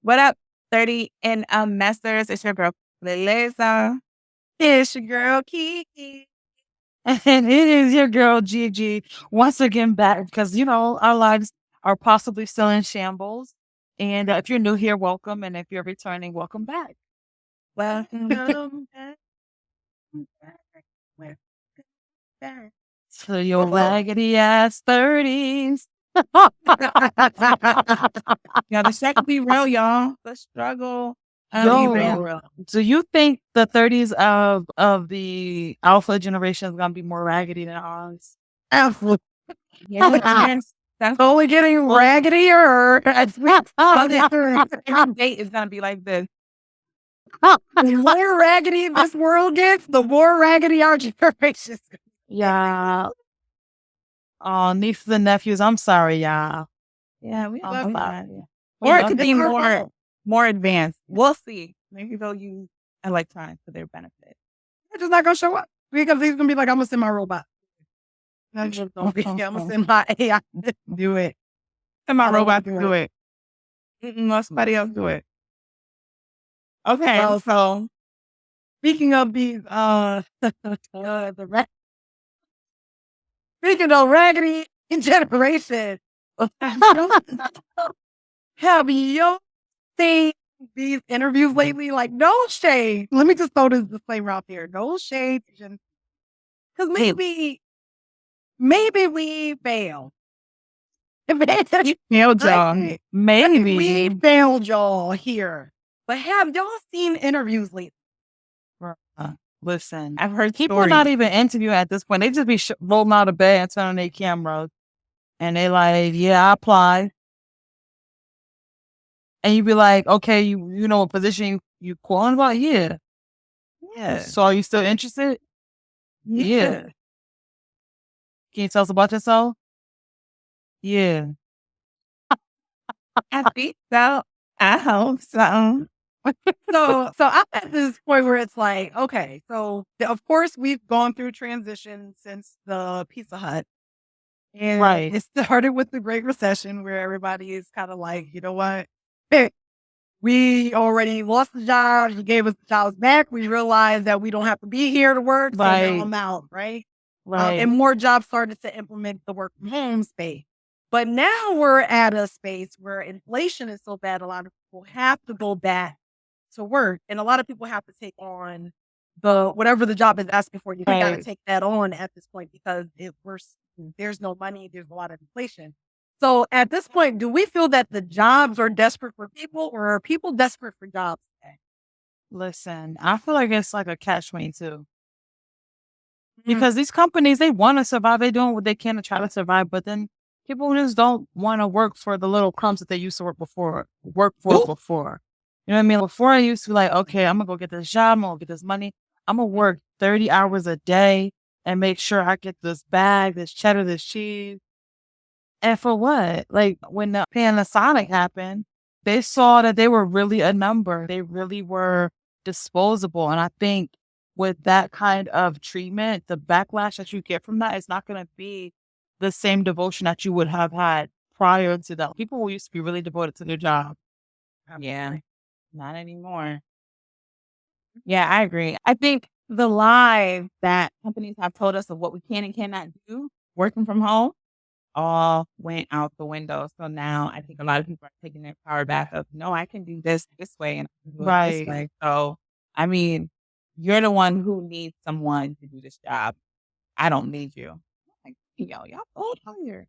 What up, 30 and messers? It's your girl, Lisa. It's your girl, Kiki. And it is your girl, Gigi, once again back because, our lives are possibly still in shambles. And if you're new here, welcome. And if you're returning, welcome back. Welcome back. Welcome back. To your raggedy ass 30s. Now, the second be real, y'all. The struggle. Yo, do you think the 30s of the alpha generation is going to be more raggedy than ours? Absolutely. Yeah, that's Only getting raggedier. every date is gonna be like this. The more raggedy this world gets, the more raggedy our generation's. Yeah. Oh, nieces and nephews, I'm sorry, y'all. Yeah, we love I'm that. sorry. Or it love could it. be more advanced. We'll see. Maybe they'll use electronics for their benefit. They're just not gonna show up because he's gonna be like, "I'm gonna send my robot." I'm just gonna be, I'm gonna send my AI. Do it. And my I don't robot wanna do it. Let somebody else do it. Okay, Well, so Speaking of speaking of raggedy generation, have you seen these interviews lately? Like, no shade. Let me just throw this disclaimer out there. No shade. Because maybe we failed. nailed y'all. Maybe. We failed y'all here. But have y'all seen interviews lately? Listen, I've heard people stories. not even interviewing at this point. They just be rolling out of bed and turning their cameras. And they like, yeah, I applied. And you be like, okay, you know what position you calling about? Yeah. Yeah. So are you still interested? Yeah. Can you tell us about yourself? Yeah. I think so. I hope so. So I'm at this point where it's like, okay, so of course we've gone through transition since the Pizza Hut. And Right. it started with the Great Recession where everybody is kind of like, you know what? We already lost the jobs. You gave us the jobs back. We realized that we don't have to be here to work. So Right. now I'm out, right? Right. And more jobs started to implement the work from home space. But now we're at a space where inflation is so bad, a lot of people have to go back to work. And a lot of people have to take on whatever the job is asking for. You got to Right. take that on at this point because there's no money, there's a lot of inflation. So at this point, do we feel that the jobs are desperate for people or are people desperate for jobs today? Listen, I feel like it's like a catch-22. Because these companies, they want to survive. They're doing what they can to try to survive. But then people just don't want to work for the little crumbs that they used to work for before. You know what I mean? Before I used to be like, okay, I'm going to go get this job. I'm going to get this money. I'm going to work 30 hours a day and make sure I get this bag, this cheddar, this cheese. And for what? Like when the Panasonic happened, they saw that they were really a number. They really were disposable. And I think with that kind of treatment, the backlash that you get from that is not going to be the same devotion that you would have had prior to that. People used to be really devoted to their job. Yeah, not anymore. Yeah, I agree. I think the lies that companies have told us of what we can and cannot do working from home all went out the window. So now I think a lot of people are taking their power back of, no, I can do this way and I can do it this way. So, I mean, you're the one who needs someone to do this job. I don't need you. Like, y'all old here.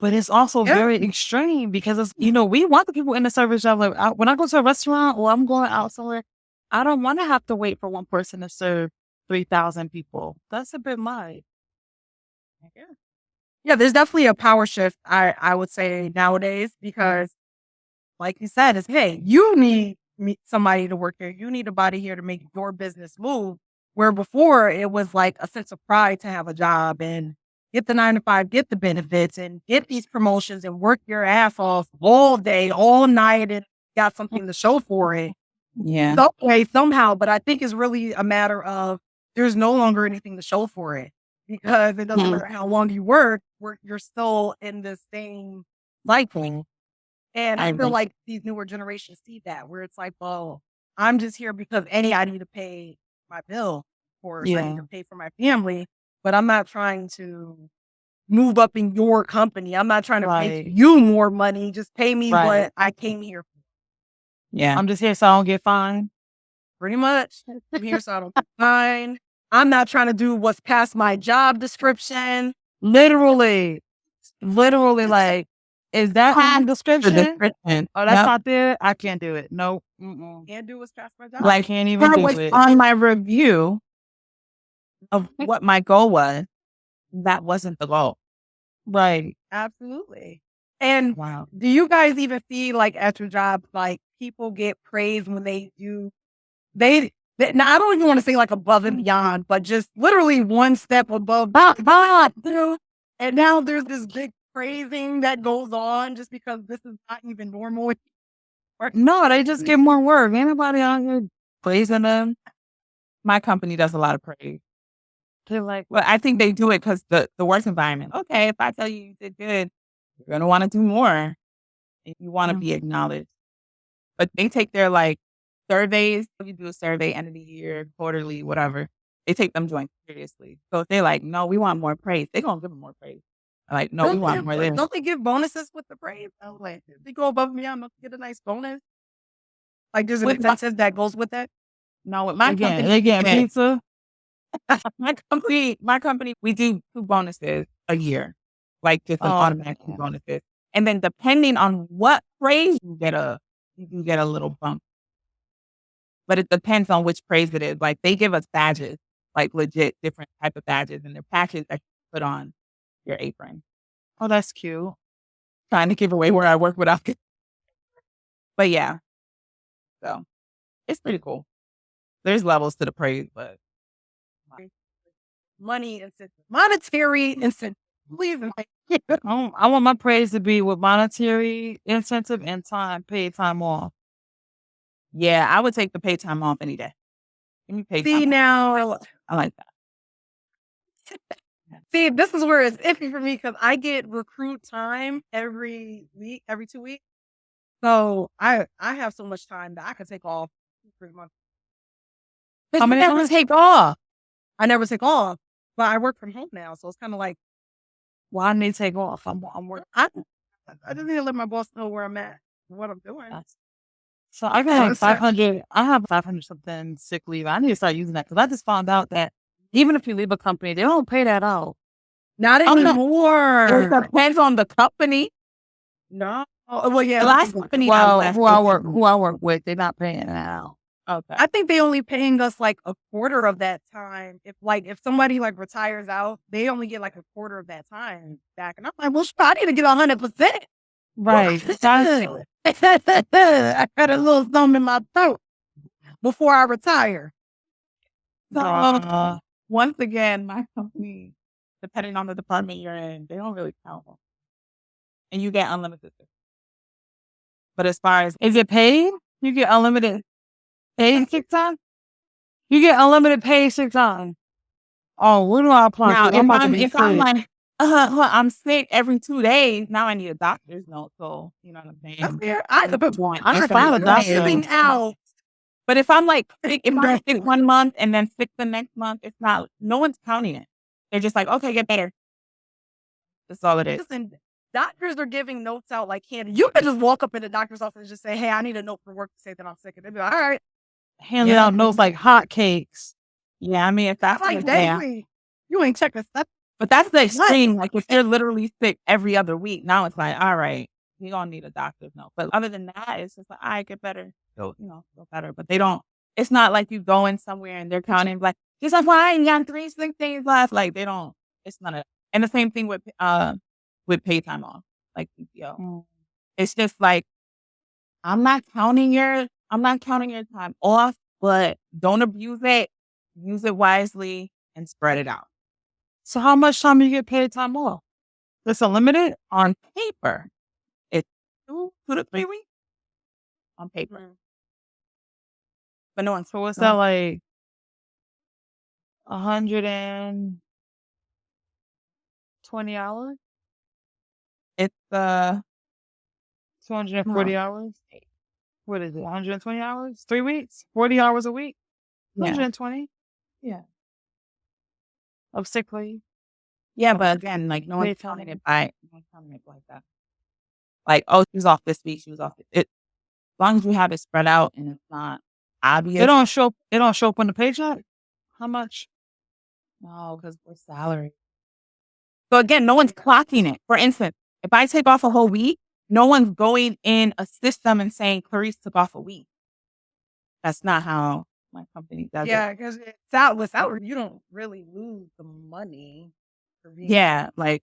But it's also very extreme because it's, we want the people in the service job. Like when I go to a restaurant or I'm going out somewhere, I don't want to have to wait for one person to serve 3,000 people. That's a bit much. Yeah, there's definitely a power shift, I would say nowadays, because like you said, it's, hey, you need somebody to work here. You need a body here to make your business move. Where before it was like a sense of pride to have a job and get the 9 to 5, get the benefits and get these promotions and work your ass off all day, all night and got something to show for it. Yeah. Some way, somehow. But I think it's really a matter of there's no longer anything to show for it because it doesn't matter how long you work, you're still in the same cycle. And I I feel agree. like these newer generations see that where it's like, well, I'm just here because I need to pay my bill. Of course, I need Yeah. to pay for my family, but I'm not trying to move up in your company. I'm not trying to make Right. you more money. Just pay me Right. what I came here for. Yeah. I'm just here so I don't get fined. Pretty much. I'm here so I don't get fined. I'm not trying to do what's past my job description. Literally, like, is that in the The description? description. Oh, that's Yep. not there. I can't do it. Nope. Mm-mm. Can't do what's past my job. I Like, can't even per do what's it. on my review of what my goal was, that wasn't the goal. Right. Absolutely. And Wow. do you guys even see like at your job, like people get praised when they do now I don't even want to say like above and beyond, but just literally one step above and now there's this big praising that goes on just because this is not even normal. No, they just get more work. Ain't nobody out here praising them. My company does a lot of praise. They're like, Well, I think they do it because the work environment. Okay, if I tell you you did good, you're gonna want to do more. If you want to be acknowledged. But they take their like surveys. You do a survey end of the year, quarterly, whatever. They take them joints seriously. So if they're like, no, we want more praise, they're gonna give them more praise. Like, no, we want more this. Don't they give bonuses with the praise? I was like, if they go above and beyond, don't they get a nice bonus? Like there's an With my- incentive that goes with that? No, with my company, they getting yeah, pizza. my company, we do 2 bonuses a year, like just an Oh, automatic 2 yeah. bonuses. And then depending on what praise you can get a little bump. But it depends on which praise it is. Like they give us badges, like legit different type of badges, and they're patches that you put on your apron. Oh, that's cute. Trying to give away where I work without it. But yeah, so it's pretty cool. There's levels to the praise, but Money incentive, monetary incentive. Please, I want my praise to be with monetary incentive and paid time off. yeah, I would take the paid time off any day. Give me paid see time off. now, I like that. see this is where it's iffy for me because I get recruit time every week, every 2 weeks. So I have so much time that I could take off 3 months. But How you many never months? take off. I never take off, but I work from home now, so it's kind of like Why I need to take off? I'm working. I just need to let my boss know where I'm at, what I'm doing. So I got like 500. I have 500 something sick leave. I need to start using that because I just found out that even if you leave a company, they don't pay that out. Not Oh, no. anymore. It depends on the company. No. Oh, well, yeah. The last company I Well, left, who I work with, they're not paying that out. okay. I think they only paying us like a quarter of that time. If somebody like retires out, they only get like a quarter of that time back. And I'm like, well, I need to get 100%. Right. I got a little something in my throat before I retire. So, once again, my company, depending on the department you're in, they don't really count. And you get unlimited. But as far as Is it paid? You get unlimited paid sick time? You get unlimited paid sick time. Oh, where do I apply? now, 'Cause I'm about to be if I'm sick. like, I'm sick every 2 days, now I need a doctor's note. So, you know what I'm saying? That's fair. I have I found a doctor. giving out. But if I'm like, sick, if I'm sick 1 month and then sick the next month, it's not, no one's counting it. They're just like, okay, get better. That's all it is. Listen, doctors are giving notes out like candy. You can just walk up in the doctor's office and just say, hey, I need a note for work to say that I'm sick. And they'll be like, all right. Handing out notes like hotcakes. Yeah, I mean, if that's I'm like, the- yeah. dang, you ain't checking stuff. But that's the extreme. Like if you're literally sick every other week, now it's like, all right, you don't need a doctor's note. But other than that, it's just like, I get better. So, feel better. But they don't, it's not like you going somewhere and they're counting like, just like, fine, you got 3 sick days left. Like they don't, it's not a, and the same thing with paid time off, like PTO. It's just like, I'm not counting your time off, but don't abuse it. Use it wisely and spread it out. So how much time do you get paid time off? It's unlimited? On paper, it's 2 to 3 weeks on paper. But no one's So what's that like 120 hours? It's 240 hours. What is it? 120 hours? 3 weeks? 40 hours a week? Yeah. 120 Yeah. of sick leave. Yeah, but again, like, no one's Paid counting time. it like that. Like, "Oh, she was off this week, she was off it." As long as you have it spread out and it's not obvious. It don't show up on the paycheck? How much? No, because we're salary. So again, no one's clocking it. For instance, if I take off a whole week, no one's going in a system and saying, "Clarice took off a week." That's not how my company does it. Yeah, because it's out with salary, you don't really lose the money for being Yeah, like,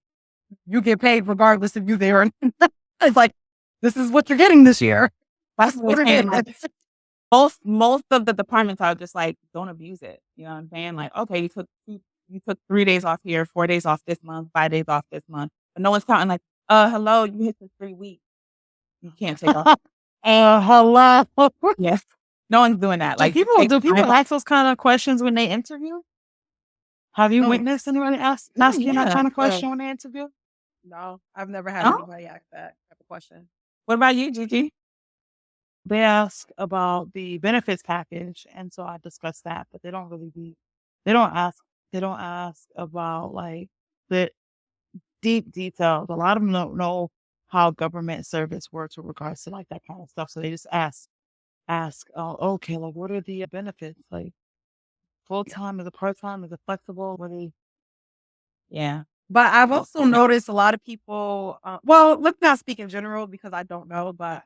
you get paid regardless if you there or not. It's like, this is what you're getting this year. that's what What we're it saying. Like, is. most of the departments are just like, don't abuse it. You know what I'm saying? Like, okay, you took 3 days off here, 4 days off this month, 5 days off this month. But no one's counting like, hello, you hit the 3 weeks. You can't take off. Hello. Yes. No one's doing that. Like, Do people ask those kind of questions when they interview? Have you No. witnessed anybody asking that kind of question when they interview? No, I've never had No? anybody ask that type of question. What about you, Gigi? They ask about the benefits package, and so I discuss that, but they don't ask about like the deep details. A lot of them don't know how government service works with regards to like that kind of stuff. So they just ask, oh, okay, like what are the benefits? Like full time, is it part time, is it flexible? What are they? Yeah. But I've also noticed a lot of people, well, let's not speak in general because I don't know, but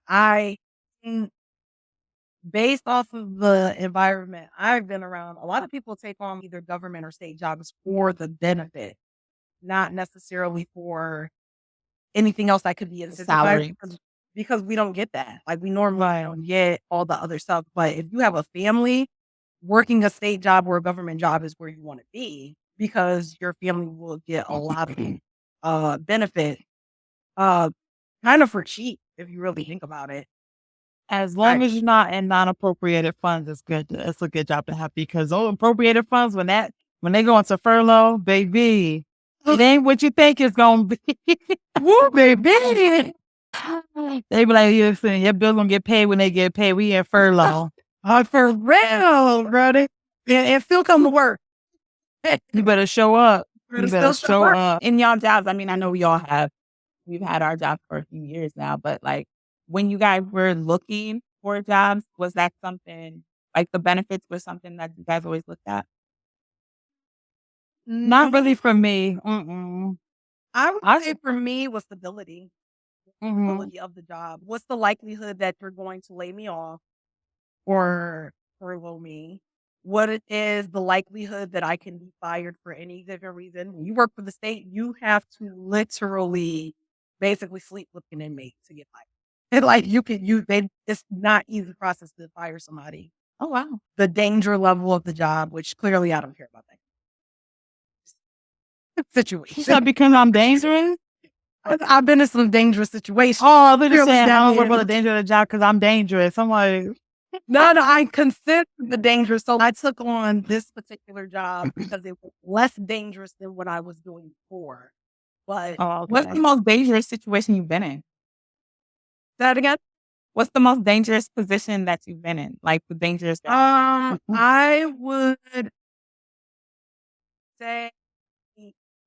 based off of the environment I've been around, a lot of people take on either government or state jobs for the benefit, not necessarily for anything else that could be incentivized Salary. because we don't get that. Like we normally don't get all the other stuff. But if you have a family, working a state job or a government job is where you want to be because your family will get a lot of benefit kind of for cheap if you really think about it. As long as you're not in non-appropriated funds, it's good. It's a good job to have because those appropriated funds, when they go into furlough, baby, it ain't what you think it's gonna be. Woo, baby. They be like, listen, your bill gonna get paid when they get paid. We in furlough. For real, brother. And still come to work. You better show up. You better still show work. up. In y'all jobs, I mean, I know we've had our jobs for a few years now, but like when you guys were looking for jobs, was that something like the benefits was something that you guys always looked at? Not really for me. Mm-mm. I would say for me was stability. Mhm. Stability of the job. What's the likelihood that you're going to lay me off or furlough me? What it is the likelihood that I can be fired for any different reason? When you work for the state, you have to literally basically sleep with an inmate to get fired. It's like it's not easy process to fire somebody. Oh, wow. The danger level of the job, which clearly I don't care about that situation. So because I'm dangerous? I've been in some dangerous situations. Oh, they're just Clearly saying I don't work that for the is- danger of the job because I'm dangerous. I'm like, No, I consider the dangerous. So I took on this particular job because it was less dangerous than what I was doing before. But oh, What's okay. the most dangerous situation you've been in? say that again. What's the most dangerous position that you've been in? Like the dangerous job? I would say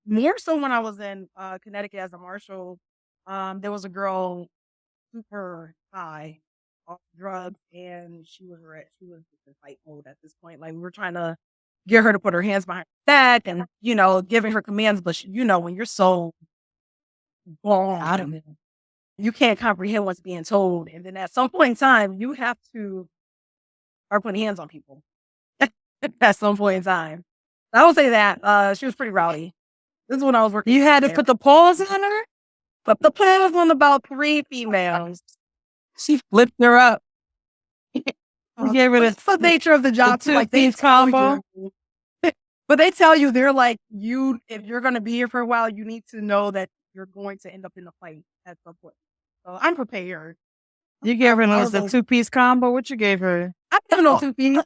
more so when I was in Connecticut as a marshal. There was a girl super high off drugs, and she was in fight mode at this point. Like we were trying to get her to put her hands behind her back, and giving her commands. But when you're so gone out of it, you can't comprehend what's being told, and then at some point in time, you have to start putting hands on people. At some point in time, I would say that she was pretty rowdy. This is when I was working. You had to put the paws on her? But the plan was on about 3 females. She flipped her up. You gave her It's the nature of the job. the Like they two-piece tell combo? you, but they tell you they're like if you're going to be here for a while, you need to know that you're going to end up in a fight at some point. So I'm prepared. You gave her I the was like- 2-piece combo. What you gave her? I didn't give her no 2-piece.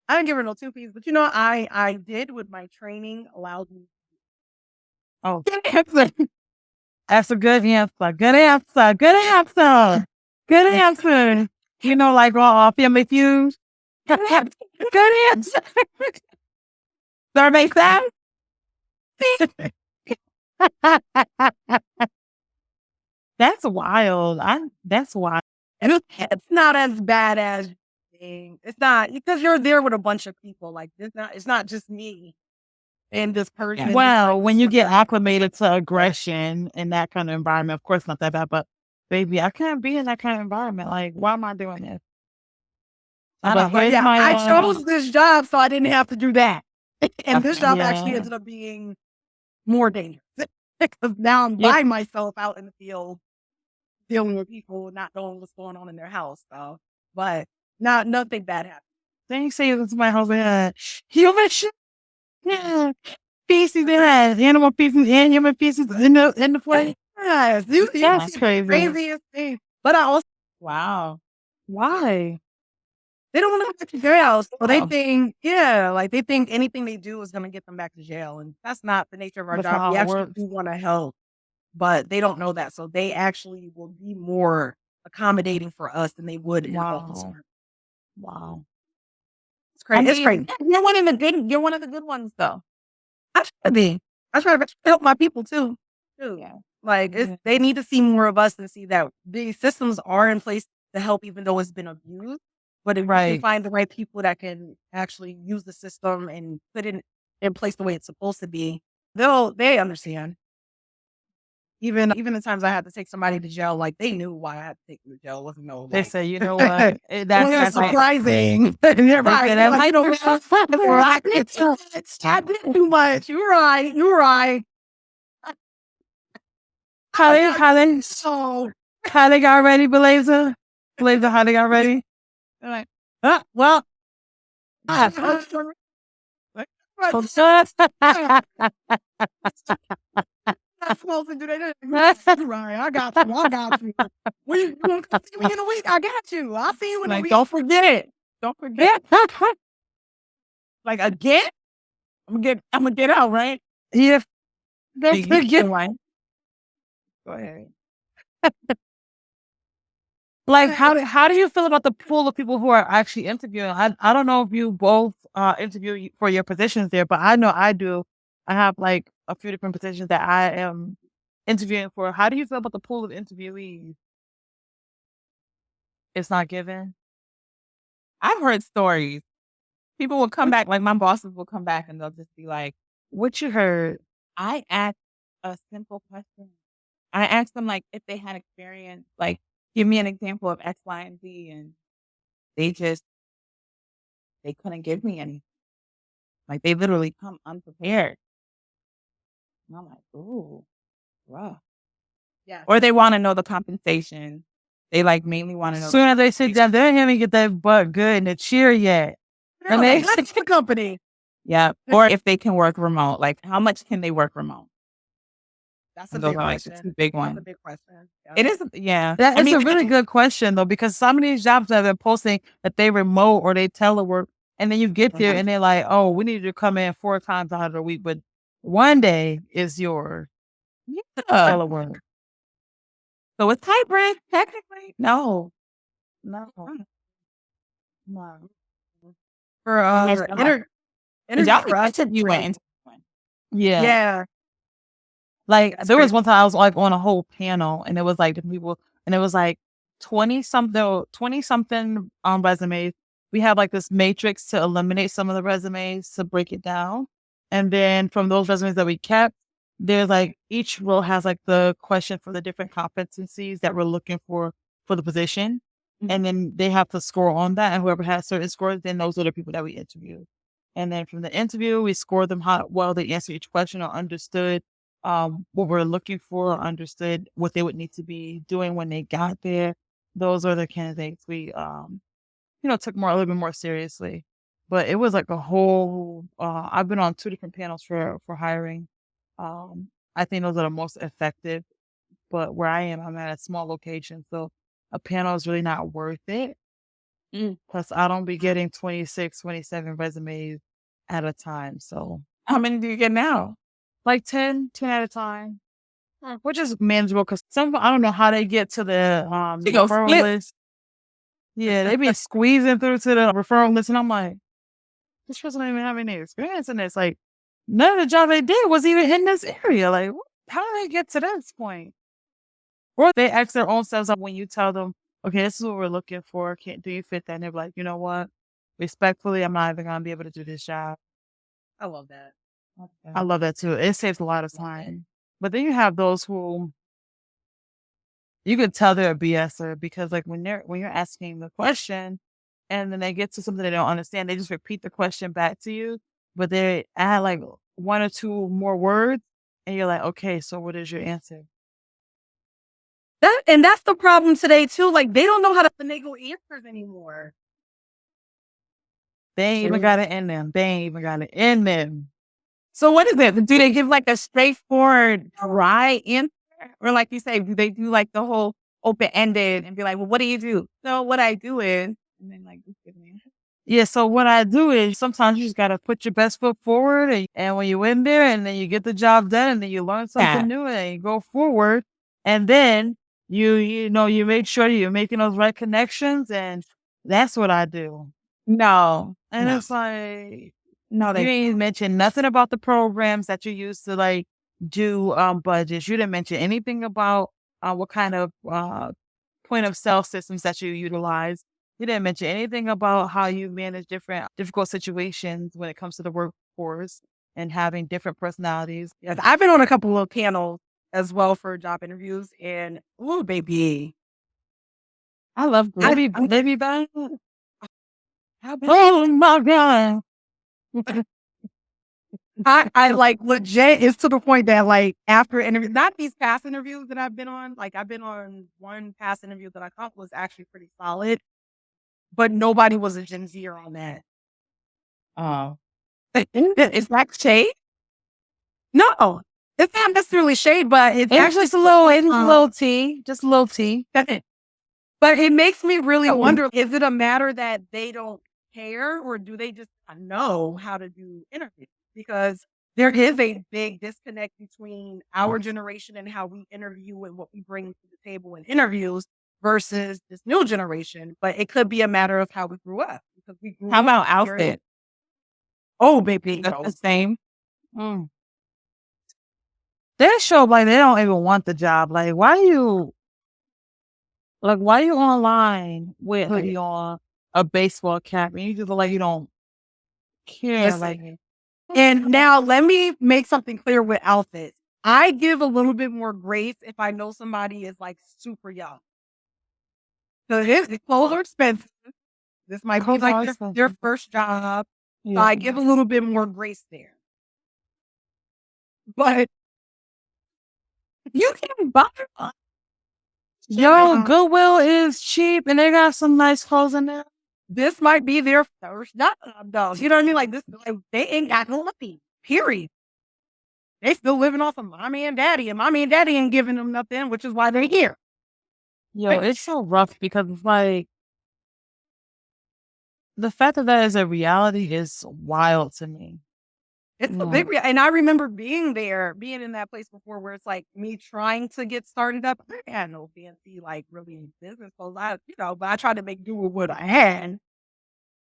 I didn't give her no 2-piece, but I did with my training allowed me. Oh, That's a good answer. Good answer. Good answer. Good answer. You know, like Family Feud. Good answer. Survey says. That's wild. That's wild. And it's not as bad as being. It's not because you're there with a bunch of people. Like it's not just me and this person. Yeah. and Well, this, when you like, get acclimated to aggression in that kind of environment, of course, not that bad, but baby, I can't be in that kind of environment. Like, why am I doing this? I But know, but here's yeah, my, I chose this job so I didn't have to do that. And this job actually Yeah. ended up being more dangerous because now I'm Yeah. by myself out in the field dealing with people not knowing what's going on in their house. So, but nothing bad happened. Then you say this to my husband, human shit. Yeah. Feces in that animal feces and human feces in the plate. Yes, you That's see crazy. craziest thing. But I also Wow. Why? they don't want to go back to jail, so they Oh. think they think anything they do is going to get them back to jail, and that's not the nature of our That's job. not We how it actually works. do want to help, but they don't know that, so they actually will be more accommodating for us than they would in an office. Wow. Wow. It's crazy. It's I crazy. mean, you're one of the good. You're one of the good ones, though. I try to be. I try to help my people too. Yeah. Like Yeah. they need to see more of us and see that these systems are in place to help, even though it's been abused. But if you Right. can find the right people that can actually use the system and put it in place the way it's supposed to be, they understand. Even the times I had to take somebody to jail, like they knew why I had to take them to jail. It wasn't no They like say, you know what? it That's wasn't right. surprising. They're right. said, They're "Am like, I did too much. You're right. You're right. How they So got ready, Blazer? Blazer, how they got ready? they're like, Well, not supposed to do that. You're right. I got you. I got you. When you gonna come see me in a week, I got you. I'll see you in a Like, week. don't forget it. Don't forget. Like again. I'm gonna get out, right? yeah. You get one. Go ahead. Like, how do you feel about the pool of people who are actually interviewing? I don't know if you both interview for your positions there, but I know I do. I have like a few different positions that I am interviewing for. How do you feel about the pool of interviewees? It's not given. I've heard stories. People will come back, like my bosses will come back and they'll just be like, What you heard? I asked a simple question. I asked them like if they had experience, like give me an example of X, Y, and Z, and they couldn't give me any. Like they literally come unprepared. And I'm like, ooh, rough. Yeah. Or they want to know the compensation. They like mainly want to know. Soon as they sit down, they don't even get that butt good in the chair yet. And that's the company. Yeah. Or if they can work remote, like how much can they work remote? That's a Those big are like the question. two big That's a ones. big question. Yeah. It is, yeah. That I is mean, a really good question though, because some of these jobs that they're posting that they remote or they telework, and then you get there and they're like, "Oh, we need you to come in 4 times out of the week, but one day is your telework." So it's hybrid, technically. No. No. For Y'all interviewing. Yeah. yeah. Like That's there was crazy. one time I was like on a whole panel and it was like the people and it was like 20 something resumes. We have like this matrix to eliminate some of the resumes to break it down. And then from those resumes that we kept, there's like each role has like the question for the different competencies that we're looking for the position. And then they have to score on that. And whoever has certain scores, then those are the people that we interview. And then from the interview, we score them how well they answer each question or understood what we're looking for, understood what they would need to be doing when they got there. Those are the candidates we, took a little bit more seriously. But it was like a whole. I've been on 2 different panels for hiring. I think those are the most effective. But where I am, I'm at a small location, so a panel is really not worth it. Plus, I don't be getting 26, 27 resumes at a time. So, How many do you get now? like 10 at a time. which is manageable because some I don't know how they get to the She go referral split. list. Yeah, they be squeezing through to the referral list, and I'm like, this person don't even have any experience in this. Like, none of the job they did was even in this area. Like, how do they get to this point? Or they ask their own selves when you tell them, okay, this is what we're looking for. Do you fit that? And they're like, you know what? Respectfully, I'm not even gonna be able to do this job. I love that. I love that too. It saves a lot of time. But then you have those who you could tell they're a BSer because like when you're asking the question and then they get to something they don't understand, they just repeat the question back to you, but they add like one or two more words and you're like, okay, so what is your answer? That's the problem today too. Like they don't know how to finagle answers anymore. They ain't even got it in them. They ain't even got it in them. So what is it? Do they give like a straightforward, dry answer? Or like you say, do they do like the whole open-ended and be like, well, what do you do? So what I do is, and then like, just give me an answer. Yeah, so what I do is sometimes you just got to put your best foot forward and when you in there and then you get the job done and then you learn something new and then you go forward and then you make sure you're making those right connections and that's what I do. No. And No. it's like, No, you they ain't mentioned nothing about the programs that you use to like do budgets. You didn't mention anything about what kind of point of sale systems that you utilize. You didn't mention anything about how you manage difficult situations when it comes to the workforce and having different personalities. Yes, I've been on a couple of panels as well for job interviews, and ooh, baby, I love group. They be bad. Oh my God. I like legit. It's to the point that like after interview, not these past interviews that I've been on. Like I've been on one past interview that I thought was actually pretty solid, but nobody was a Gen Zer on that. Oh. Is that shade? No, it's not necessarily shade, but it's actually Just a little tea. Just a little tea. But it makes me really wonder, is it a matter that they don't care or do they just not know how to do interviews? Because there is a big disconnect between our generation and how we interview and what we bring to the table in interviews versus this new generation. But it could be a matter of how we grew up. Because we grew How up about hearing- outfit? Oh, baby. That's the same. Mm. They show up like they don't even want the job. Like, why you online with your a baseball cap and you just look like you don't care? Listen. Like, And now let me make something clear with outfits. I give a little bit more grace if I know somebody is like super young. So the clothes are expensive. This might be Clothes are like their expensive. first job. So yeah. I give a little bit more grace there. But you can buy one. Yo, Goodwill is cheap and they got some nice clothes in there. This might be their first job, though. You know what I mean? Like this, like, they ain't got no money. Period. They still living off of mommy and daddy, and mommy and daddy ain't giving them nothing, which is why they're here. Yo, it's so rough because it's like the fact that is a reality is wild to me. It's a big, and I remember being in that place before, where it's like me trying to get started up. I had no fancy, like really business clothes, but I tried to make do with what I had,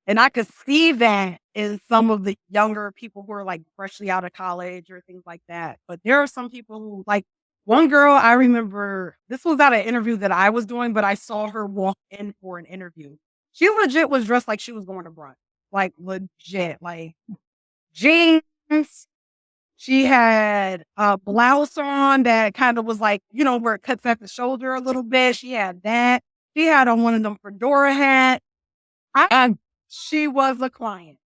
and I could see that in some of the younger people who are like freshly out of college or things like that. But there are some people who, like one girl, I remember this was at an interview that I was doing, but I saw her walk in for an interview. She legit was dressed like she was going to brunch, like legit, like jeans. She had a blouse on that kind of was like, where it cuts at the shoulder a little bit. She had that. She had on one of them fedora hats. She was a client.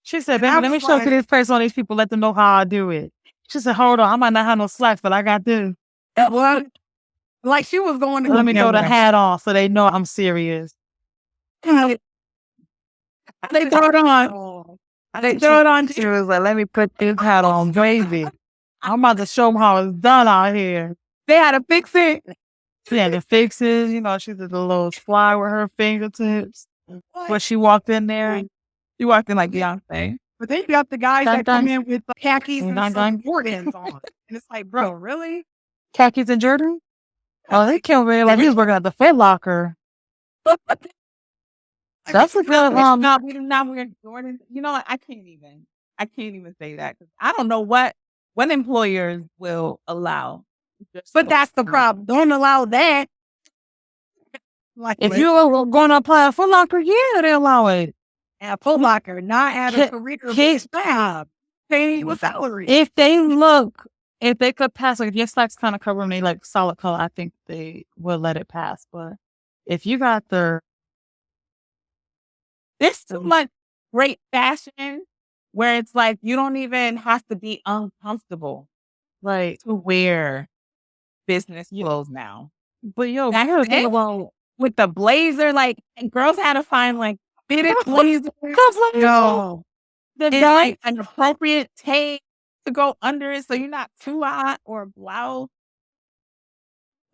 She said, baby, let me show you this person on these people, let them know how I do it. She said, hold on, I might not have no slacks, but I got this. Well, like she was going to let me throw the hat on so they know I'm serious. They throw it on. They throw it on. She was like, let me put this hat on, baby. I'm about to show them how it's done out here. They had to fix it. She had to fix it. She did a little fly with her fingertips. When she walked in there, she walked in like Beyonce. But then you got the guys that come in with the khakis and some Jordans on. And it's like, bro, really? Khakis and Jordan? Oh, they came over here like he was working at the Foot Locker. That's a good No, we do not wear Jordan. You know what? I can't even say that because I don't know what employers will allow. But that's the problem. Don't allow that. Like If you were going to apply at Foot Locker, yeah, they allow it. at Foot Locker, not at a Ki- career kids- job, paying you a salary. If they could pass, like if your slacks kind of cover them, they like solid color, I think they will let it pass. But if you got there's too much great fashion where it's like you don't even have to be uncomfortable like, to wear business clothes now. but yo, Back here's the then, thing about with the blazer, like and girls had to find like fitted blazers. No. the And guy. like an appropriate tape to go under it so you're not too hot or a blouse.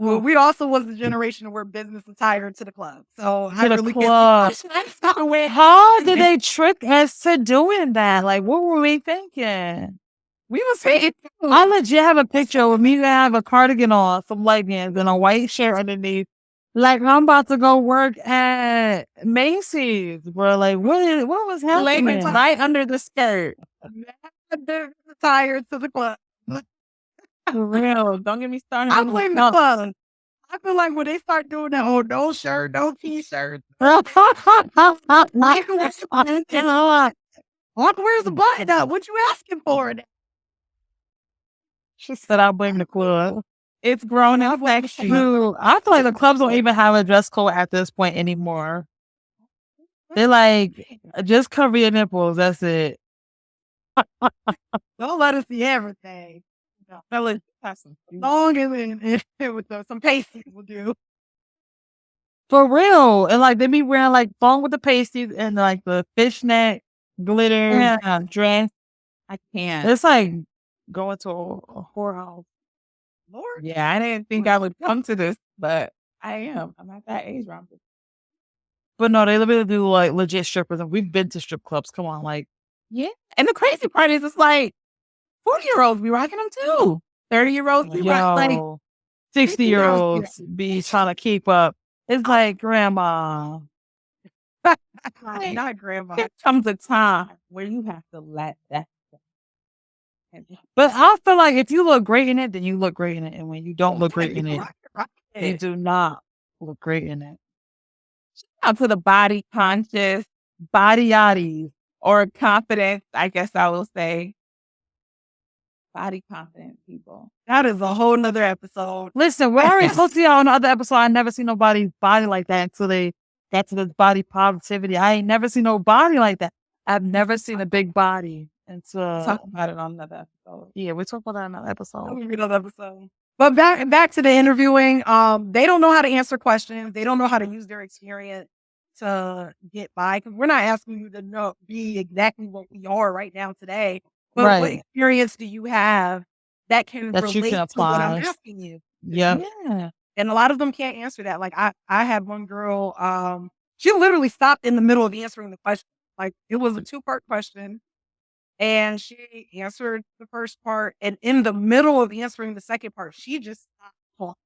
Well, we also was the generation to wear business attire to the club. So I To the really club. Can't. How did they trick us to doing that? Like, what were we thinking? We was saying I legit have a picture of me that have a cardigan on, some leggings, and a white shirt underneath. Like, I'm about to go work at Macy's, bro. Like, what was happening? leggings right under the skirt. business attire to the club. For real. Don't get me started. I on blame the no. club. I feel like when they start doing that, oh, no shirt, no t-shirt. Where's the button up? What you asking for? She said, I blame the club. It's grown up section. Dude, I feel like the clubs don't even have a dress code at this point anymore. They're like, just cover your nipples. That's it. Don't let us see everything. Fellas, have some food. Long as it with some pasties will do. For real. And like, they be wearing like thong with the pasties and like the fishnet glitter. Yeah, dress. I can't. It's like going to a whorehouse. Lord. Yeah, I didn't think I would come to this, but I am. I'm at that age round. But no, they literally do like legit strippers. And we've been to strip clubs. Come on, like. Yeah. And the crazy part is it's like 40-year-olds be rocking them too. 30-year-olds be rocking like 60-year-olds be trying to keep up. It's like, grandma. Not grandma. there comes a time where you have to let that go. But I feel like if you look great in it, then you look great in it. And when you don't look great in it, you do not look great in it. Out to the body conscious Body yaddies. or confident, I guess I will say. Body confident people. That is a whole nother episode. Listen, we already told y'all on the other episode, I never seen nobody's body like that until they got to this body positivity. I ain't never seen no body like that. I've never seen a big body until Talk about it on another episode. yeah, we talk about that in another episode. Another episode. But back to the interviewing. They don't know how to answer questions. They don't know how to use their experience to get by. Because we're not asking you to be exactly what we are right now today. But what Right. experience do you have that can That you relate can to what I'm apply. asking you? Yep. Yeah. And a lot of them can't answer that. Like I had one girl, she literally stopped in the middle of answering the question. Like it was a 2-part question. And she answered the first part. And in the middle of answering the second part, she just stopped.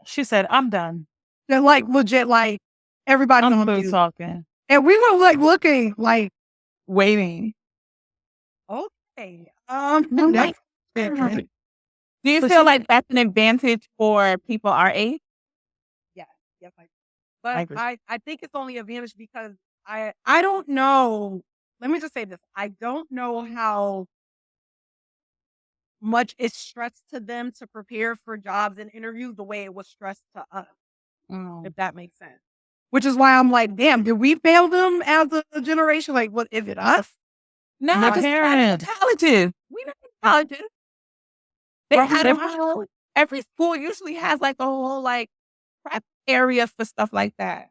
She said, I'm done. And like legit, like everybody I'm on through mute. talking. And we were like looking like, Waiting. okay. like, That's Do you So feel she- like that's an advantage for people our age? yes, but I agree. I think it's only advantage because I don't know. Let me just say this. I don't know how much it's stressed to them to prepare for jobs and interviews the way it was stressed to us, if that makes sense. Which is why I'm like, damn, did we fail them as a generation? Like, what is it us? No, My just parents. colleges. We don't have colleges. They Right, had right. every school usually has like a whole like prep area for stuff like that.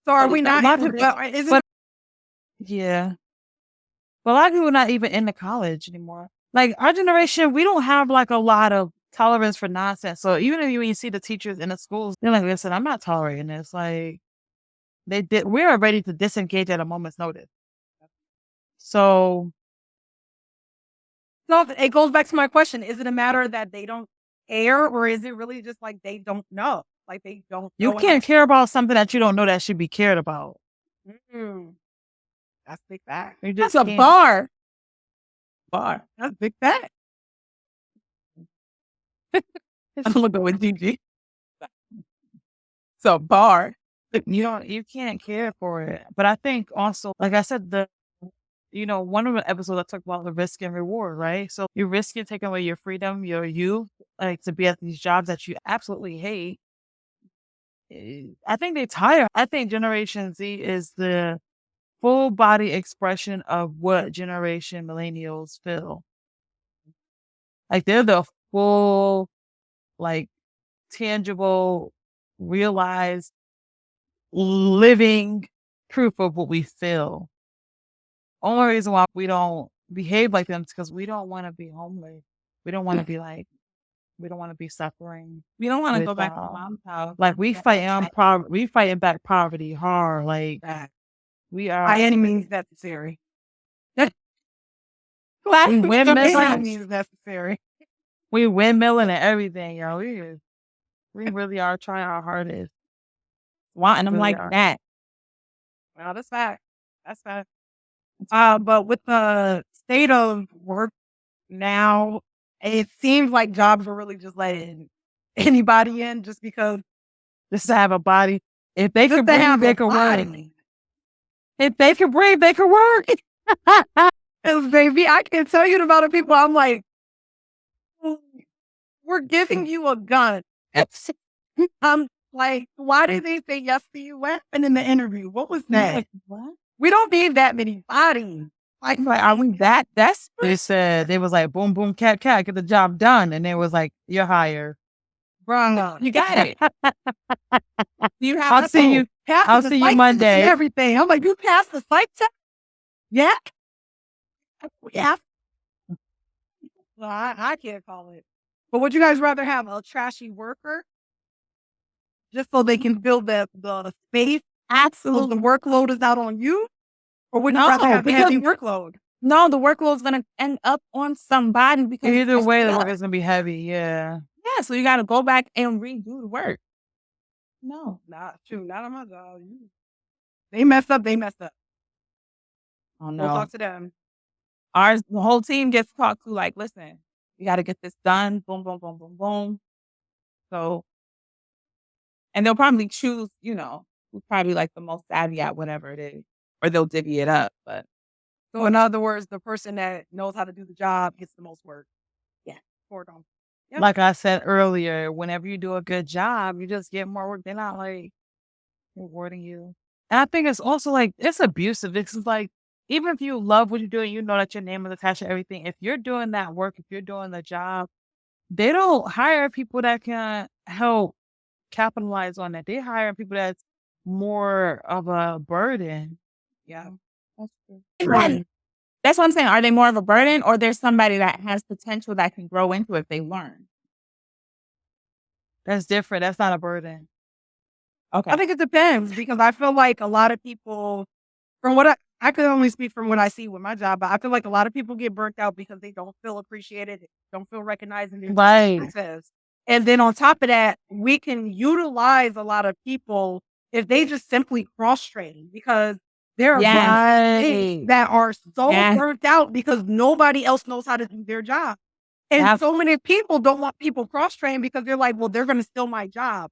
So are But we it's not? not- Is it but- Yeah. But a lot of people are not even in the college anymore. Like our generation, we don't have like a lot of tolerance for nonsense. So even if you see the teachers in the schools, they're like, listen, I'm not tolerating this. Like we are ready to disengage at a moment's notice. So So it goes back to my question. Is it a matter that they don't care, or is it really just like they don't know? Like they don't You know can't care about something that you don't know that should be cared about. Mm. That's big fact. You That's just a can't. bar. That's big fact. I'm gonna go with Gigi. It's a bar. You can't care for it. But I think also, like I said, one of the episodes I talked about the risk and reward, right? So you're risking taking away your freedom, your youth, like to be at these jobs that you absolutely hate. I think they tire. I think Generation Z is the full body expression of what Generation Millennials feel. Like they're the full, like tangible, realized, living proof of what we feel. Only reason why we don't behave like them is because we don't want to be homeless. We don't want to be we don't want to be suffering. We don't want to With, go back to mom's house. Like we Yeah, we fighting back poverty hard. Like Fact. we By are. any means necessary. We windmilling. By any means necessary. We windmilling and everything, yo. We really are trying our hardest. wanting them Really like are. that. Well, that's fact. That's fact. But with the state of work now, it seems like jobs are really just letting anybody in just because Just to have a body. If they just could to breathe, have they a could work. body. If they could breathe, they could work. 'Cause baby, I can tell you the amount of people I'm like, we're giving you a gun. I'm like, why did they say yes to you? What happened in the interview? What was that? Like, what? We don't need that many bodies. Like, are we that desperate? They said, they was like, boom, boom, cat, cat, get the job done. And they was like, you're hired. Bruh, You got it. You have I'll see you. passed I'll the see you psych test Monday. and everything. I'm like, you passed the psych test? Yeah. Yeah. Well, I can't call it. But would you guys rather have a trashy worker just so they can fill the space so Absolutely. the workload is out on you? Or would you No, rather have a because- heavy workload? No, the workload's gonna end up on somebody because Either way, the yeah. work is going to be heavy. Yeah. Yeah, so you got to go back and redo the work. No, Nah, shoot, not on my job. They messed up, they messed up. oh Go no. talk to them. The whole team gets talked to. Like, listen, you got to get this done. Boom, boom, boom, boom, boom. So, and they'll probably choose, who's probably like the most savvy at whatever it is, or they'll divvy it up. But So in other words, the person that knows how to do the job gets the most work. Yeah. For them. Yep. Like I said earlier, whenever you do a good job, you just get more work. They're not like rewarding you. And I think it's also like, it's abusive. It's like, even if you love what you're doing, you know that your name is attached to everything. If you're doing that work, if you're doing the job, they don't hire people that can help capitalize on that. They hire people that's more of a burden. Yeah. that's true. And that's what I'm saying. Are they more of a burden, or there's somebody that has potential that can grow into it if they learn? That's different. That's not a burden. Okay. I think it depends because I feel like a lot of people, from what I could only speak from what I see with my job, but I feel like a lot of people get burnt out because they don't feel appreciated, don't feel recognized in their Right. success. And then on top of that, we can utilize a lot of people if they just simply cross train because there are Right. that are so Yes. burnt out because nobody else knows how to do their job. And Yep. so many people don't want people cross train because they're like, well, they're going to steal my job.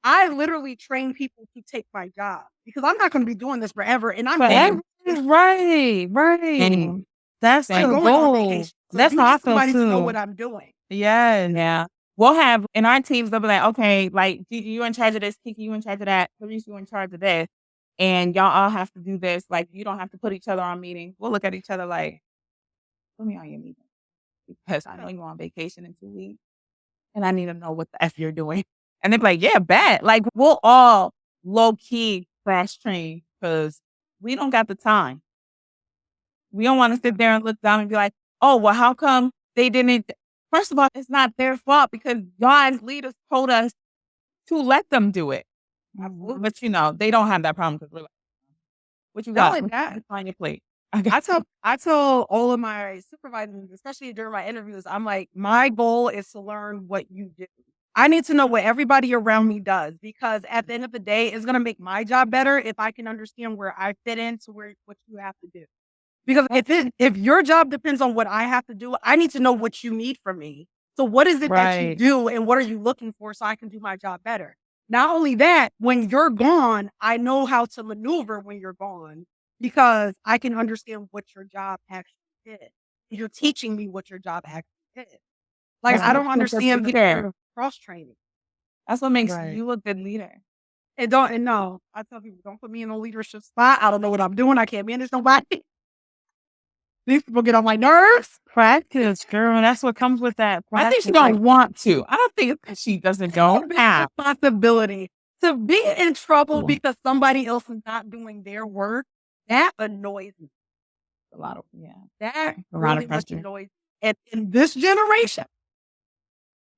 I literally train people to take my job because I'm not going to be doing this forever. And I'm Same. Right. Same. That's Same. the going on goal. vacation. So That's you how I need feel somebody to know too. what I'm doing. Yeah. Yeah. We'll have in our teams, they'll be like, okay, like Gigi, you in charge of this, Kiki, you in charge of that, Therese, you in charge of this. And y'all all have to do this. Like, you don't have to put each other on meetings. We'll look at each other like, put me on your meeting. Because I know you're on vacation in 2 weeks. And I need to know what the F you're doing. And they'll be like, yeah, bet. Like, we'll all low key cross train because we don't got the time. We don't want to sit there and look down and be like, oh, well, how come they didn't? First of all, it's not their fault because y'all as leaders told us to let them do it. But they don't have that problem because we're like, what you Not got? only that, What's on your plate? I tell all of my supervisors, especially during my interviews, I'm like, my goal is to learn what you do. I need to know what everybody around me does, because at the end of the day, it's gonna make my job better if I can understand where I fit into what you have to do. Because if your job depends on what I have to do, I need to know what you need from me. So what is it that you Right. do and what are you looking for so I can do my job better? Not only that, when you're gone, I know how to maneuver when you're gone because I can understand what your job actually is. You're teaching me what your job actually is. Like, That's I what don't makes you a good understand the leader. cross training. That's what makes Right. you a good leader. And no, I tell people, don't put me in a leadership spot. I don't know what I'm doing. I can't manage nobody. These people get on my nerves. Practice, girl. That's what comes with that. I think she Practice. don't want to. I don't think it's 'cause she doesn't don't have. Responsibility to be in trouble Yeah. because somebody else is not doing their work. That annoys me. A lot of That A lot of really much pressure. annoys me. And in this generation,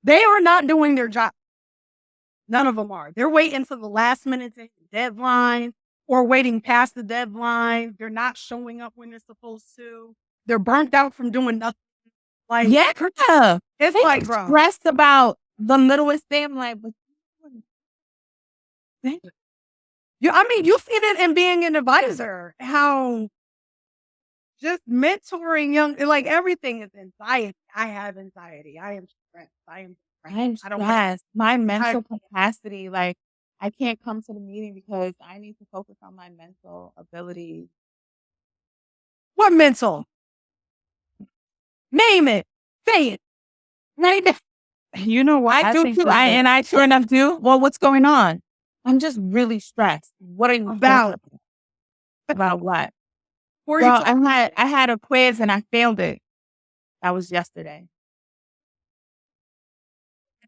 they are not doing their job. None of them are. They're waiting to the last minute to hit the deadline or waiting past the deadline. They're not showing up when they're supposed to. They're burnt out from doing nothing. Like, Yeah, girl. it's They like, get bro. stressed about the littlest thing. I'm like, but I mean, you see it in being an advisor, how just mentoring like everything is anxiety. I have anxiety. I am stressed. I am I'm stressed. I don't want stressed. My mental capacity, like I can't come to the meeting because I need to focus on my mental ability. what mental? Name it. Say it. Name it. You know what? I do think too. that And I sure enough do. Well, what's going on? I'm just really stressed. What are you About? stressed about? What? Who are you Girl, talking I had a quiz and I failed it. That was yesterday.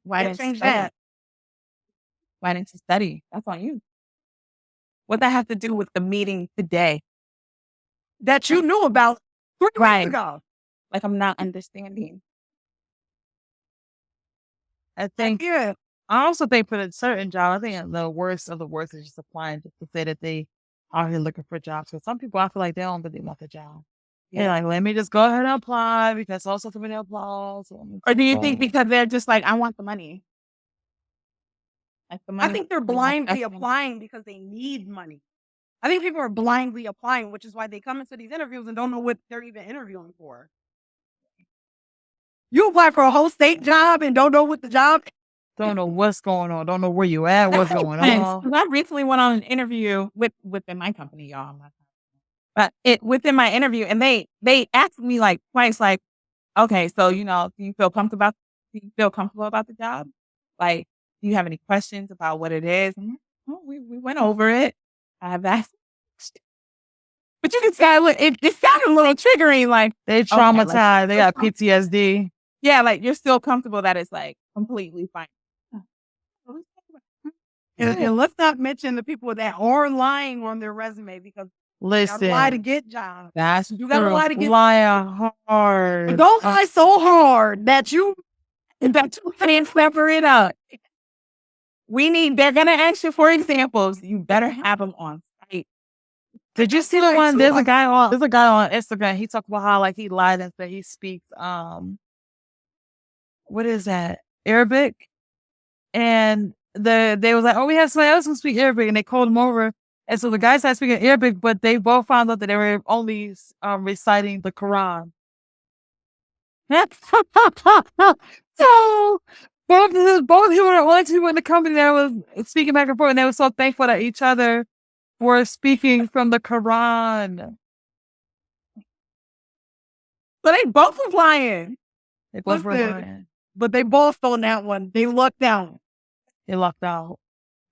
Why Can't didn't you change study? that. Why didn't you study? That's on you. What that have to do with the meeting today? That you knew about 3 Right. weeks ago. Like I'm not understanding. I think Yeah. I also think for a certain job, I think the worst of the worst is just applying just to say that they are here looking for jobs. So some people I feel like they don't really want the job. They're like, let me just go ahead and apply because also somebody applies. Or do you think because they're just like, I want the money? Like the money. I think they're like, blindly that's- applying because they need money. I think people are blindly applying, which is why they come into these interviews and don't know what they're even interviewing for. You apply for a whole state job and don't know what the job is. Don't know what's going on. Don't know where you at. What's going on? 'Cause I recently went on an interview within my company, y'all. I'm not- But within my interview, and they asked me like twice, like, okay, so do you feel comfortable? Do you feel comfortable about the job? Like, do you have any questions about what it is? I'm like, oh, we went over it. I have asked, but you can say it sounded a little triggering. Like They like, traumatized. They got PTSD. yeah, like you're still comfortable that it's like completely fine. And let's not mention the people that are lying on their resume because you gotta lie to Listen, get jobs. That's You gotta true. lie to get. lying hard. Don't lie so hard that you Can't pepper it up. They're gonna ask you for examples. You better have them on site. Did you see the one? There's a guy on Instagram. He talked about how like he lied and said he speaks what is that? Arabic. And they was like, oh, we have somebody else who speak Arabic, and they called him over. And so the guy started speaking Arabic, but they both found out that they were only reciting the Quran. So both people were the only two people in the company that was speaking back and forth, and they were so thankful at each other for speaking from the Quran. So they both was lying. They both were Listen. lying. but they both on that one. They lucked out. They locked out.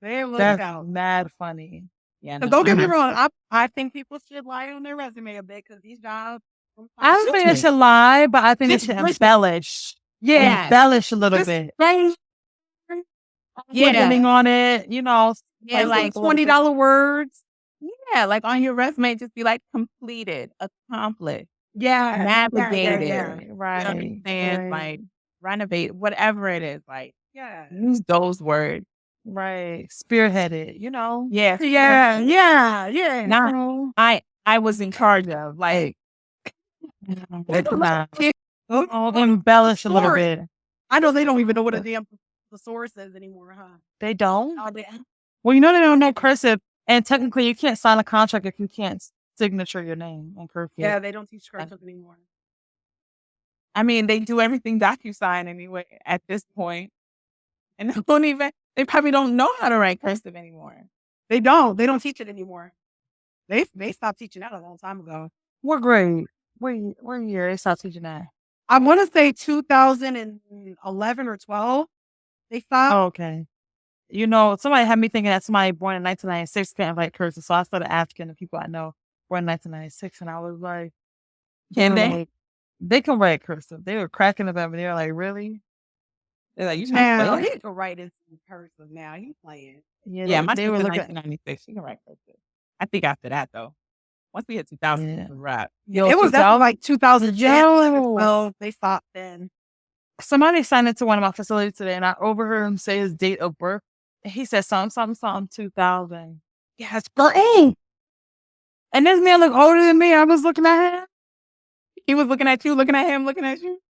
They lucked That's out. mad funny. Yeah, And don't get me wrong. I think people should lie on their resume a bit because these jobs. I don't think they should lie, but I think they should embellish. Yeah. Embellish a little Just bit. Yeah. Depending on it, Yeah, like like $20 words. Yeah, like on your resume, just be like completed, accomplished, Yeah. navigated, Yeah. Right. understand, like renovate, whatever it is. Like Yeah. use those words. Right. Spearheaded, Yeah, Yeah. Nah. So, I I was in charge of. Like, embellish a little Sorry. bit. I know they don't even know what a damn thesaurus says anymore, huh? They don't? Oh, Well, you know they don't know cursive, and technically you can't sign a contract if you can't signature your name in cursive. yeah, they don't teach cursive anymore. I mean, they do everything DocuSign anyway at this point, and they probably don't know how to write cursive anymore. They don't teach it anymore. They stopped teaching that a long time ago. What grade? What year they stopped teaching that? I want to say 2011 or 12. They stopped. Oh, okay. You know, somebody had me thinking that somebody born in 1996 can't write cursive, so I started asking the people I know born in 1996, and I was like, Can they? like, they can write cursive. They were cracking up at me. They were like, really? They're like, you Now trying to he can write in cursive now. He's playing. Yeah, my they sister's were looking. 1996. She can write cursive. I think after that though, once we hit 2000, Yeah. it was a wrap. Yo, It was definitely like 2010. Yo. Well, they stopped then. Somebody signed into one of my facilities today, and I overheard him say his date of birth. And he said something 2000. Yes, old. And this man looked older than me. I was looking at him. He was looking at you, looking at him, looking at you.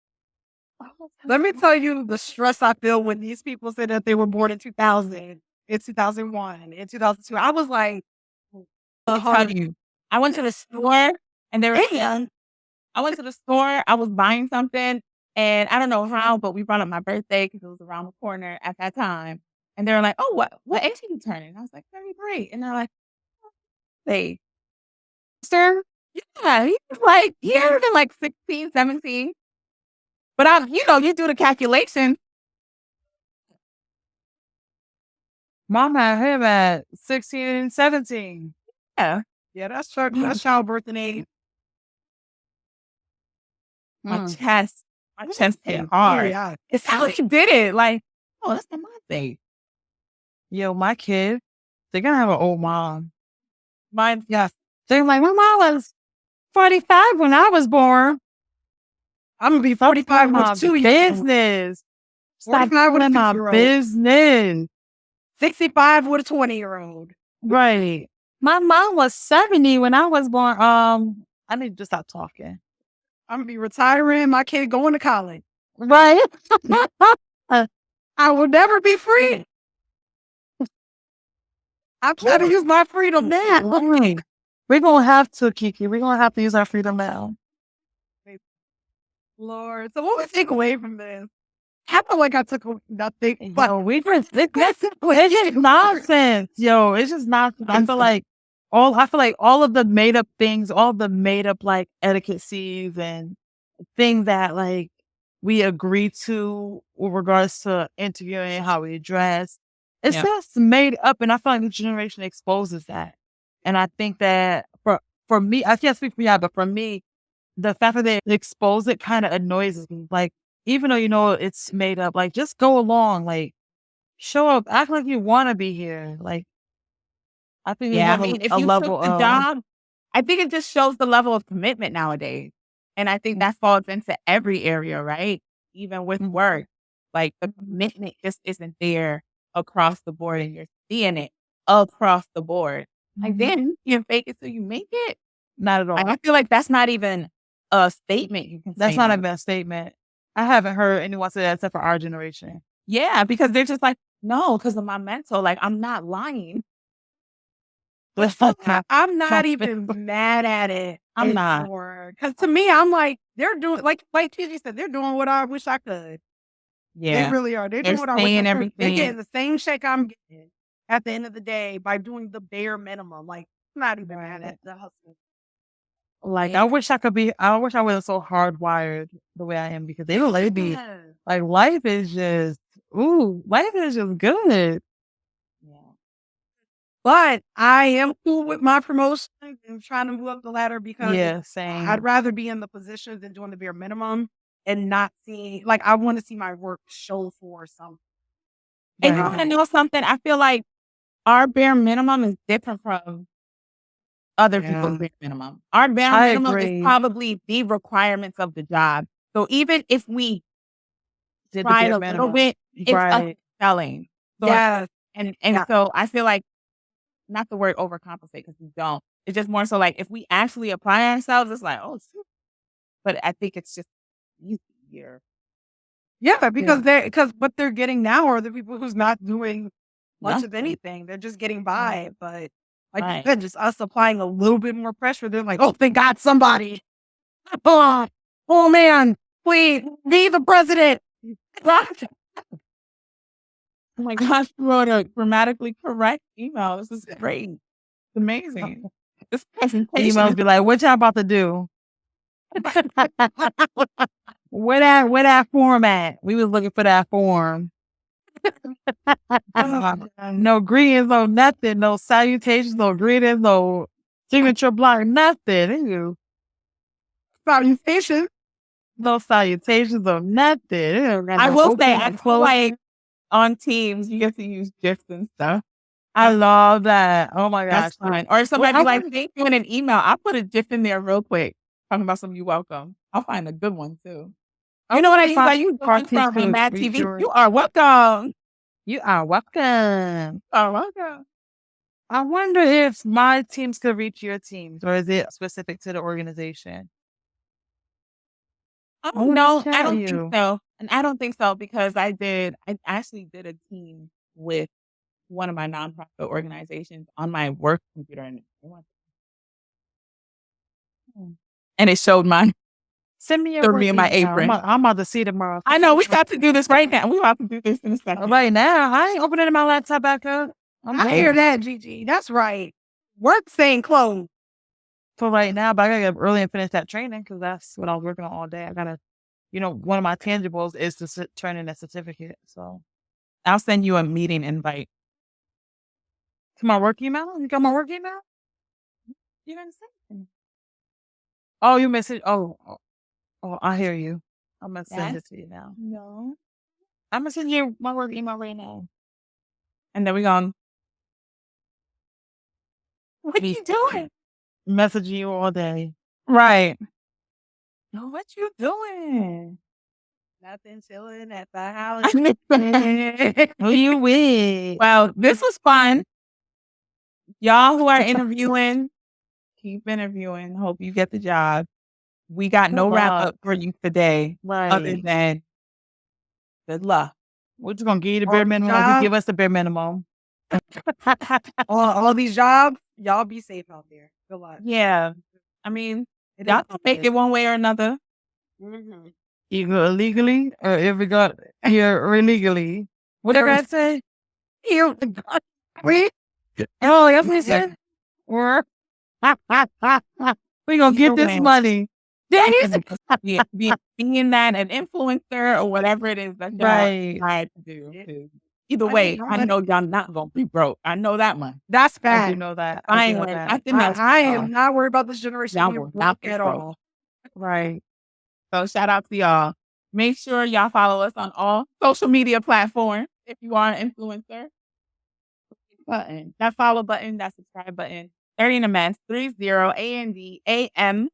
Let me tell you the stress I feel when these people say that they were born in 2000, in 2001, in 2002. I was like, I'll tell you. I went to the store and they were damn. I went to the store, I was buying something, and I don't know how, but we brought up my birthday because it was around the corner at that time. And they were like, oh, what age are you turning? I was like, 33. And they're like, hey, sir? Yeah, he was like, he had been like 16, 17. But you do the calculation. Mom had him at 16 and 17. Yeah. Yeah, that's childbirth and age. My chest hit hard. Yeah. It's how he did it. Like, oh, that's not my thing. Yo, my kid, they're going to have an old mom. Mine, Yes. They're like, my mom was 45 when I was born. I'm going to be 45 with 2 years. Business. Stop 45 with a my 6-year-old. business. 65 with a 20-year-old. Right. My mom was 70 when I was born. I need to stop talking. I'm going to be retiring. My kid going to college. Right. I will never be free. I'm trying to use my freedom now. Right. We're going to have to, Kiki. We're going to have to use our freedom now. Lord. So what we take away from this? I feel like I took nothing. But Yo, it's just nonsense. Yo, it's just nonsense. I feel like all of the made up things, all the made up like etiquettes and things that like we agree to with regards to interviewing, how we dress. It's just made up, and I feel like the generation exposes that. And I think that for me, I can't speak for y'all, but for me, the fact that they expose it kind of annoys me. Like, even though you know it's made up, like just go along, like show up, act like you want to be here. Like, I think if you took the job, I think it just shows the level of commitment nowadays. And I think that falls into every area, right? Even with work, like the commitment just isn't there across the board, and you're seeing it across the board. Like, then you fake it till you make it. Not at all. I feel like that's not even a statement you can say. That's not even a statement. I haven't heard anyone say that except for our generation. Yeah, because they're just like, no, because of my mental. Like, I'm not lying. I'm not even mad at it. I'm not. Because to me, I'm like, they're doing, like Gigi said, they're doing what I wish I could. Yeah. They really are. They're doing what I wish I could. They're getting the same check I'm getting at the end of the day by doing the bare minimum. Like, I'm not even mad at the hustle. Like, I wish I wasn't so hardwired the way I am, because they don't let me. Like, life is just good. Yeah. But I am cool with my promotion and trying to move up the ladder, because same. I'd rather be in the position than doing the bare minimum and not seeing, like, I want to see my work show for something. And you want to know something? I feel like our bare minimum is different from other people's bare minimum. Our bare minimum is probably the requirements of the job. So even if we try a little bit, it's us selling. So, and so I feel like, not the word overcompensate, because we don't, It's just more so like if we actually apply ourselves, it's like, oh, shoot. But I think it's just easier. Yeah, because what they're getting now are the people who's not doing much of Nothing. anything. They're just getting by. But like you Right. said, just us applying a little bit more pressure. They're like, oh, thank God somebody. Oh, oh man, please be the president. Oh my gosh, you wrote a grammatically correct email. This is great. It's amazing. This presentation Emails is be like, what y'all about to do? Where that form at? We was looking for that form. No greetings, no nothing, no salutations, no greetings, no signature block, nothing. Ew. Salutations. No salutations, no nothing. Ew, got I no will open say, and I feel close. like on Teams, you get to use GIFs and stuff. I love that. Oh my gosh. That's fun. Or if somebody Well, be I like, thank you in an email, I'll put a GIF in there real quick. Talking about some you welcome. I'll find a good one too. You know what I mean? Like you Party from to Mad reach TV. your- You are welcome. You are welcome. You are welcome. I wonder if my teams could reach your teams, or is it specific to the organization? Oh wanna no, I chat don't you. think so. And I don't think so because I actually did a team with one of my nonprofit organizations on my work computer and it showed mine. Send me your Threw work me in my email. apron. I'm about to see tomorrow. I know we got to do this right now. We about to do this in a second. Right now, I ain't opening my laptop back up. I hear that, Gigi. That's right. Work staying closed. For right now, but I gotta get up early and finish that training because that's what I was working on all day. I gotta, one of my tangibles is to turn in a certificate. So I'll send you a meeting invite. to my work email. You got my work email? You didn't say it. Oh, you message. Oh, I hear you. I'm gonna send Yes. it to you now. No. I'm gonna send you my work email right now. And then we gone. What Me- you doing? Messaging you all day. Right. No, what you doing? Nothing, chilling at the house. Who you with? Well, this was fun. Y'all who are interviewing, keep interviewing. Hope you get the job. We got no Good wrap luck. up for you today other Right. than good luck. We're just gonna give you the All bare the minimum. If you jobs. give us the bare minimum. all these jobs, y'all be safe out there. Good luck. Yeah. I mean, It y'all is can make it one way or another. Mhm. Either illegally or if we got here illegally. What did I say? You, we, Oh, that's what he said. Or we gonna get this way. money. Yeah, being that an influencer or whatever it is that y'all Right. tried to do. Yeah. 'Cause either I way, mean, I know y'all not gonna be broke. I know that much. that's I bad. do know that. I do know Fine, that. nothing else. I am not worried about this generation Y'all being will not broke be at broke. all. Right. So shout out to y'all. Make sure y'all follow us on all social media platforms if you are an influencer. Button. That follow button, that subscribe button. 30 in a mess. 30ANDAMESS.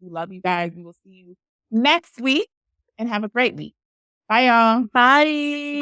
We love you guys. We will see you next week and have a great week. Bye y'all. Bye.